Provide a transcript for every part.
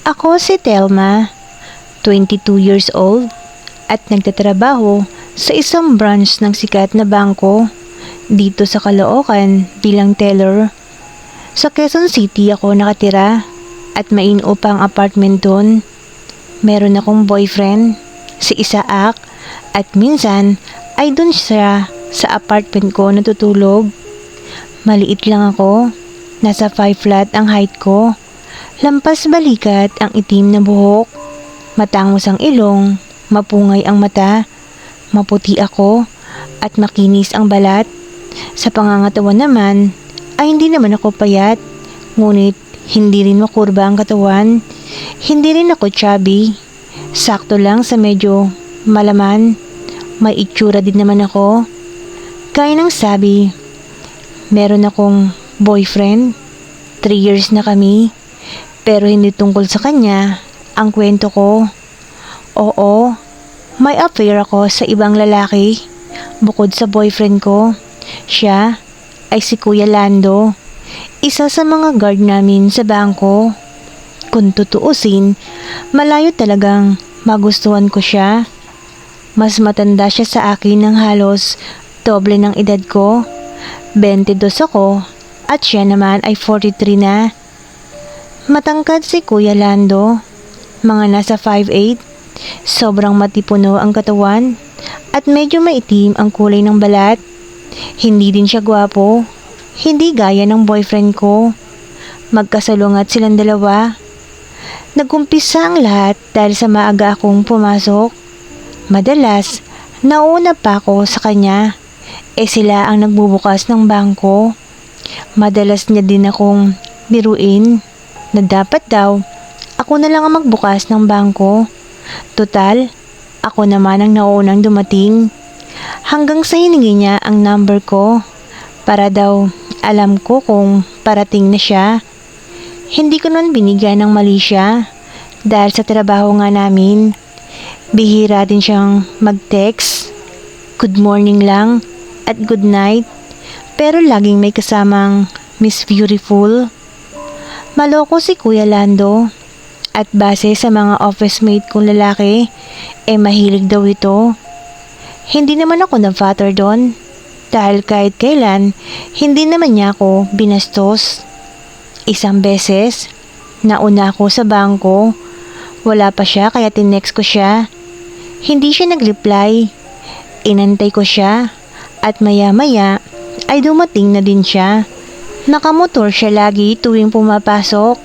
Ako si Telma, 22 years old at nagtatrabaho sa isang branch ng sikat na bangko dito sa Caloocan bilang teller. Sa Quezon City ako nakatira at mainupa ang apartment doon. Meron akong boyfriend, si Isaac, at minsan ay doon siya sa apartment ko natutulog. Maliit lang ako, nasa 5 flat ang height ko. Lampas balikat ang itim na buhok, matangos ang ilong, mapungay ang mata, maputi ako, at makinis ang balat. Sa pangangatawan naman, ay hindi naman ako payat, ngunit hindi rin makurba ang katawan. Hindi rin ako chubby, sakto lang sa medyo malaman. May itsura din naman ako. Kaya nang sabi, meron akong boyfriend, 3 years na kami. Pero hindi tungkol sa kanya ang kwento ko. Oo, may affair ako sa ibang lalaki bukod sa boyfriend ko. Siya ay si Kuya Lando, isa sa mga guard namin sa bangko. Kung tutuusin, malayo talagang magustuhan ko siya. Mas matanda siya sa akin ng halos doble ng edad ko. 22 ako at siya naman ay 43 na. Matangkad si Kuya Lando, mga nasa 5'8", sobrang matipuno ang katawan at medyo maitim ang kulay ng balat. Hindi din siya gwapo, hindi gaya ng boyfriend ko. Magkasalungat silang dalawa. Nagumpisa ang lahat dahil sa maaga akong pumasok. Madalas, nauna pa ako sa kanya, sila ang nagbubukas ng bangko. Madalas niya din akong biruin na dapat daw ako na lang ang magbukas ng bangko. Total, ako naman ang naunang dumating. Hanggang sa hiningi niya ang number ko para daw alam ko kung parating na siya. Hindi ko nun binigyan ng mali siya dahil sa trabaho nga namin. Bihira din siyang mag-text. Good morning lang at good night. Pero laging may kasamang Miss Beautiful. Maloko si Kuya Lando at base sa mga office mate kong lalaki, mahilig daw ito. Hindi naman ako na-fatter doon dahil kahit kailan, hindi naman niya ako binastos. Isang beses, nauna ako sa bangko. Wala pa siya kaya tinext ko siya. Hindi siya nag-reply. Inantay ko siya at maya-maya ay dumating na din siya. Nakamotor siya lagi tuwing pumapasok.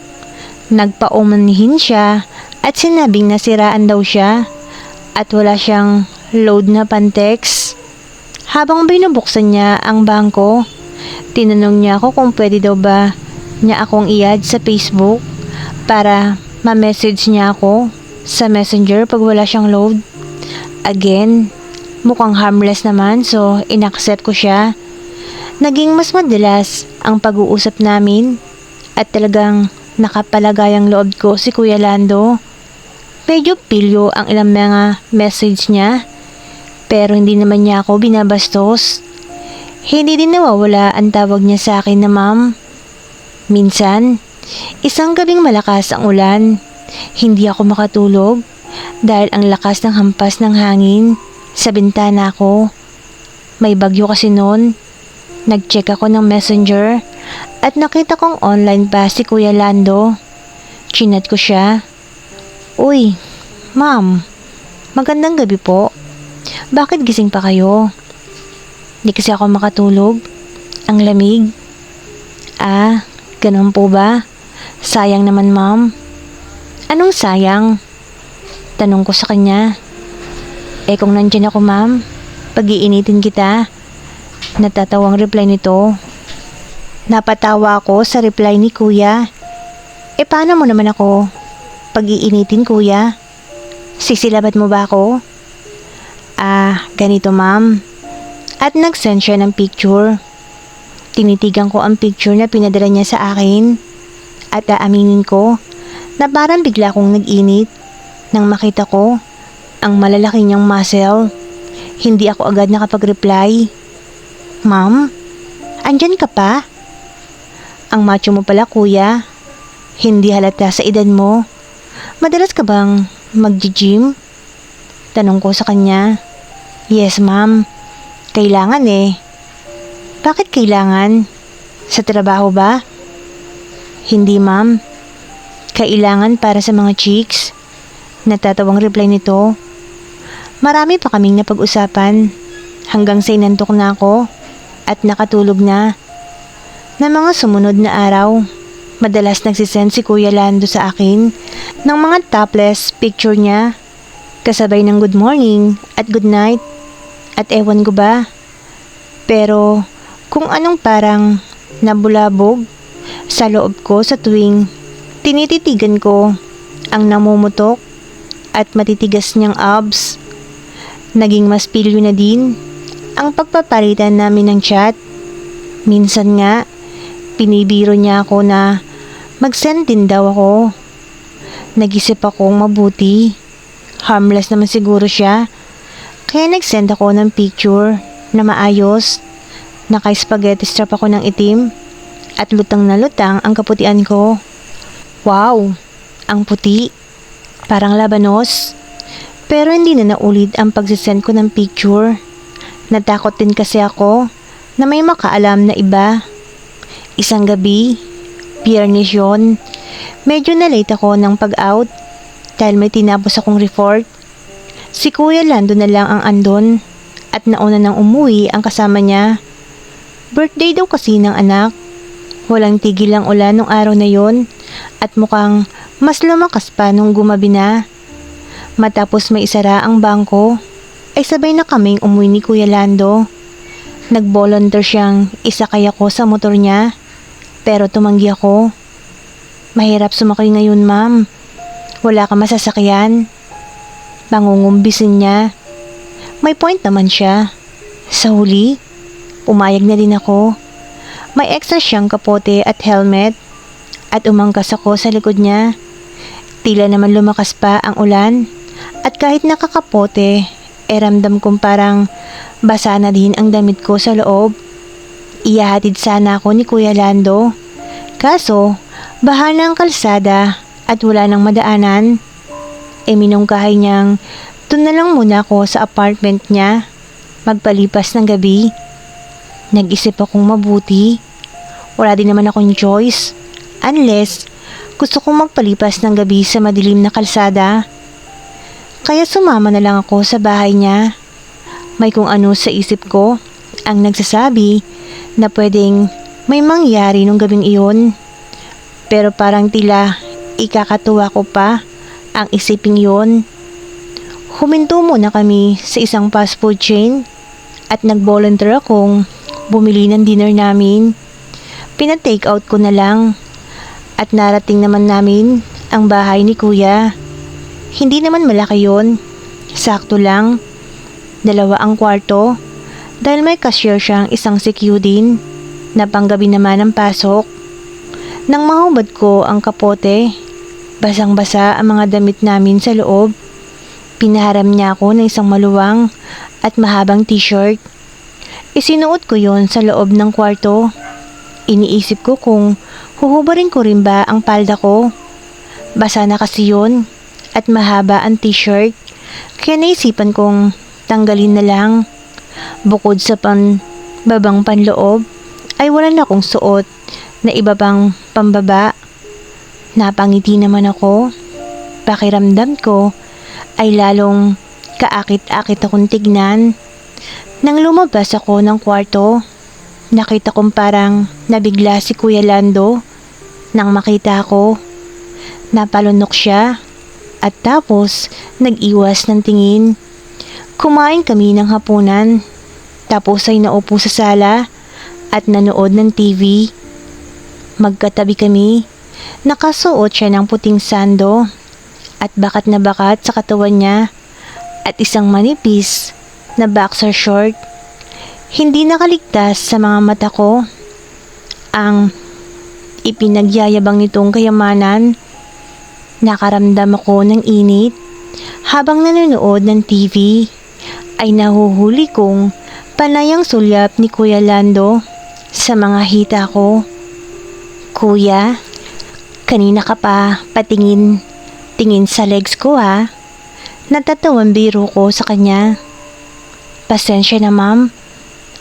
Nagpaumanhin siya at sinabing nasiraan daw siya at wala siyang load na pantext. Habang binubuksan niya ang bangko, tinanong niya ako kung pwede daw ba niya akong i-add sa Facebook para ma-message niya ako sa messenger pag wala siyang load. Again, mukhang harmless naman so inaccept ko siya. Naging mas madalas ang pag-uusap namin at talagang nakapalagay ang loob ko si Kuya Lando. Medyo pilyo ang ilang mga message niya pero hindi naman niya ako binabastos. Hindi din nawawala ang tawag niya sa akin na ma'am. Minsan, isang gabing malakas ang ulan. Hindi ako makatulog dahil ang lakas ng hampas ng hangin sa bintana ko. May bagyo kasi noon. Nag-check ako ng messenger at nakita kong online pa si Kuya Lando. Chinat ko siya. Uy, ma'am, magandang gabi po. Bakit gising pa kayo? Di kasi ako makatulog. Ang lamig. Ah, ganun po ba? Sayang naman ma'am. Anong sayang? Tanong ko sa kanya. Kung nandyan ako ma'am, pag-iinitin kita. Natatawang reply nito. Napatawa ako sa reply ni Kuya. Paano mo naman ako pag-iinitin kuya? Sisilabat mo ba ako? Ganito ma'am. At nag-send siya ng picture. Tinitigan ko ang picture na pinadala niya sa akin. At aaminin ko na parang bigla kong nag-init nang makita ko ang malalaki niyang muscle. Hindi ako agad nakapag-reply. Ma'am, andyan ka pa? Ang macho mo pala kuya. Hindi halata sa edad mo. Madalas ka bang mag-gym? Tanong ko sa kanya. Yes, ma'am. Kailangan eh. Bakit kailangan? Sa trabaho ba? Hindi, ma'am. Kailangan para sa mga chicks. Natatawang reply nito. Marami pa kaming napag-usapan hanggang sa inantok na ako at nakatulog na. Na mga sumunod na araw, madalas nagsisend si Kuya Lando sa akin ng mga topless picture niya kasabay ng good morning at good night at ewan ko ba. Pero kung anong parang nabulabog sa loob ko sa tuwing tinititigan ko ang namumutok at matitigas niyang abs. Naging mas pilyo na din ang pagpapalitan namin ng chat. Minsan nga, pinibiro niya ako na mag-send din daw ako. Nag-isip akong mabuti. Harmless naman siguro siya. Kaya nag-send ako ng picture na maayos. Naka-spaghetti strap ako ng itim at lutang na lutang ang kaputian ko. Wow! Ang puti. Parang labanos. Pero hindi na naulit ang pagsisend ko ng picture. Natakot din kasi ako na may makaalam na iba. Isang gabi, Biyernes yun, medyo na-late ako ng pag-out dahil may tinapos akong report. Si Kuya Lando na lang ang andon at nauna nang umuwi ang kasama niya. Birthday daw kasi ng anak. Walang tigil ang ulan nung araw na yon at mukhang mas lumakas pa nung gumabi na. Matapos may isara ang bangko, ay sabay na kaming umuwi ni Kuya Lando. Nag-volunteer siyang isakay ako sa motor niya, pero tumanggi ako. Mahirap sumakay ngayon, ma'am. Wala ka masasakyan. Pangungumbisin niya. May point naman siya. Sa huli, umayag na din ako. May extra siyang kapote at helmet at umangkas ako sa likod niya. Tila naman lumakas pa ang ulan. At kahit nakakapote, ramdam kong parang basa na din ang damit ko sa loob. Iyahatid sana ako ni Kuya Lando. Kaso, baha na ang kalsada at wala nang madaanan. Minungkahay niyang doon na lang muna ako sa apartment niya magpalipas ng gabi. Nag-isip akong mabuti. Wala din naman akong choice unless gusto kong magpalipas ng gabi sa madilim na kalsada. Kaya sumama na lang ako sa bahay niya. May kung ano sa isip ko ang nagsasabi na pwedeng may mangyari nung gabing iyon. Pero parang tila ikakatuwa ko pa ang isiping yon. Huminto muna kami sa isang fast food chain at nag-volunteer akong bumili ng dinner namin. Pina-take out ko na lang at narating naman namin ang bahay ni Kuya. Hindi naman malaki yon. Sakto lang. 2 ang kwarto dahil may cashier siyang isang CQ din na panggabi naman ang pasok. Nang mahubad ko ang kapote, basang-basa ang mga damit namin sa loob. Pinaharam niya ako ng isang maluwang at mahabang t-shirt. Isinuot ko yon sa loob ng kwarto. Iniisip ko kung huhubarin ko rin ba ang palda ko. Basa na kasi yon at mahaba ang t-shirt, kaya naisipan kong tanggalin na lang. Bukod sa babang panloob, ay wala na akong suot na iba pang pambaba. Napangiti naman ako. Pakiramdam ko ay lalong kaakit-akit akong tignan. Nang lumabas ako ng kwarto, nakita kong parang nabigla si Kuya Lando. Nang makita ako, napalunok siya. At tapos, nag-iwas ng tingin. Kumain kami ng hapunan. Tapos ay naupo sa sala at nanood ng TV. Magkatabi kami. Nakasuot siya ng puting sando at bakat na bakat sa katawan niya at isang manipis na boxer short. Hindi nakaligtas sa mga mata ko ang ipinagyayabang nitong kayamanan. Nakaramdam ako ng init. Habang nanonood ng TV, ay nahuhuli kong panay ang sulyap ni Kuya Lando sa mga hita ko. Kuya, kanina ka pa patingin tingin sa legs ko ha. Natatawan biro ko sa kanya. Pasensya na ma'am,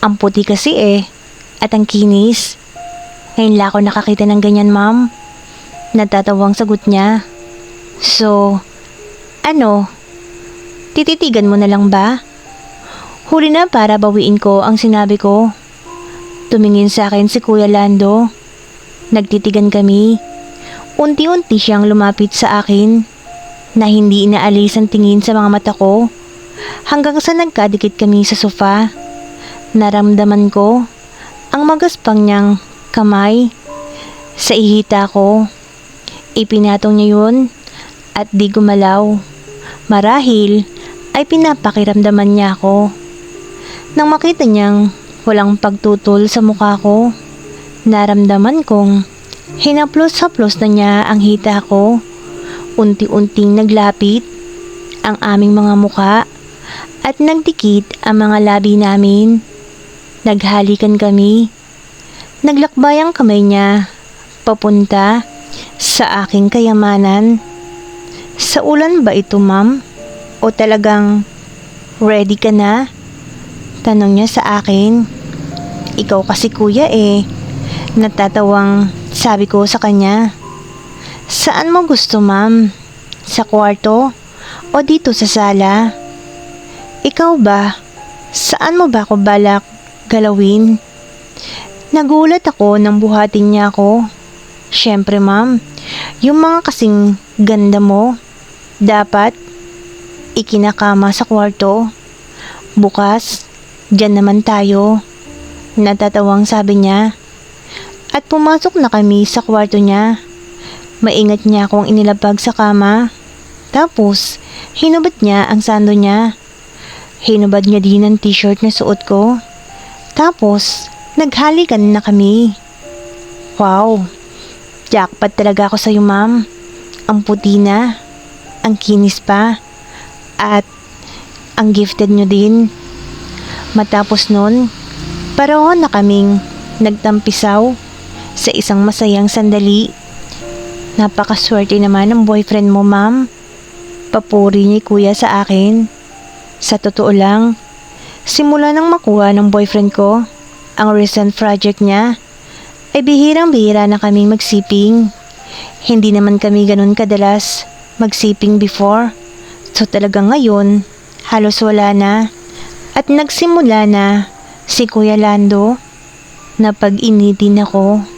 ang puti kasi at ang kinis. Ngayon lang ako nakakita ng ganyan ma'am. Natatawang sagot niya. So, ano? Tititigan mo na lang ba? Huli na para bawiin ko ang sinabi ko. Tumingin sa akin si Kuya Lando. Nagtitigan kami. Unti-unti siyang lumapit sa akin na hindi inaalis ang tingin sa mga mata ko hanggang sa nagkadikit kami sa sofa. Naramdaman ko ang magaspang niyang kamay sa ihita ko. Ipinatong niya yun at di gumalaw. Marahil ay pinapakiramdaman niya ako. Nang makita niyang walang pagtutol sa mukha ko, naramdaman kong hinaplos-haplos na niya ang hita ko. Unti-unting naglapit ang aming mga muka at nagdikit ang mga labi namin. Naghalikan kami. Naglakbay ang kamay niya papunta sa aking kayamanan. Sa ulan ba ito ma'am? O talagang ready ka na? Tanong niya sa akin. Ikaw kasi kuya Natatawang sabi ko sa kanya. Saan mo gusto ma'am? Sa kwarto o dito sa sala? Ikaw ba? Saan mo ba ako balak galawin? Nagulat ako nang buhatin niya ako. Siyempre ma'am, yung mga kasing ganda mo, dapat ikinakama sa kwarto. Bukas, dyan naman tayo. Natatawang sabi niya. At pumasok na kami sa kwarto niya. Maingat niya akong inilapag sa kama. Tapos, hinubad niya ang sando niya. Hinubad niya din ang t-shirt na suot ko. Tapos, naghalikan na kami. Wow! Jackpot talaga ako sa'yo ma'am. Ang puti na. Ang kinis pa. At, ang gifted niyo din. Matapos nun, pareho na kaming nagtampisaw sa isang masayang sandali. Napakaswerte naman ng boyfriend mo ma'am. Papuri ni kuya sa akin. Sa totoo lang, simula nang makuha ng boyfriend ko ang recent project niya, ay bihirang-bihira na kaming magsiping. Hindi naman kami ganun kadalas magsiping before. So talagang ngayon, halos wala na. At nagsimula na si Kuya Lando na pag-initin ako.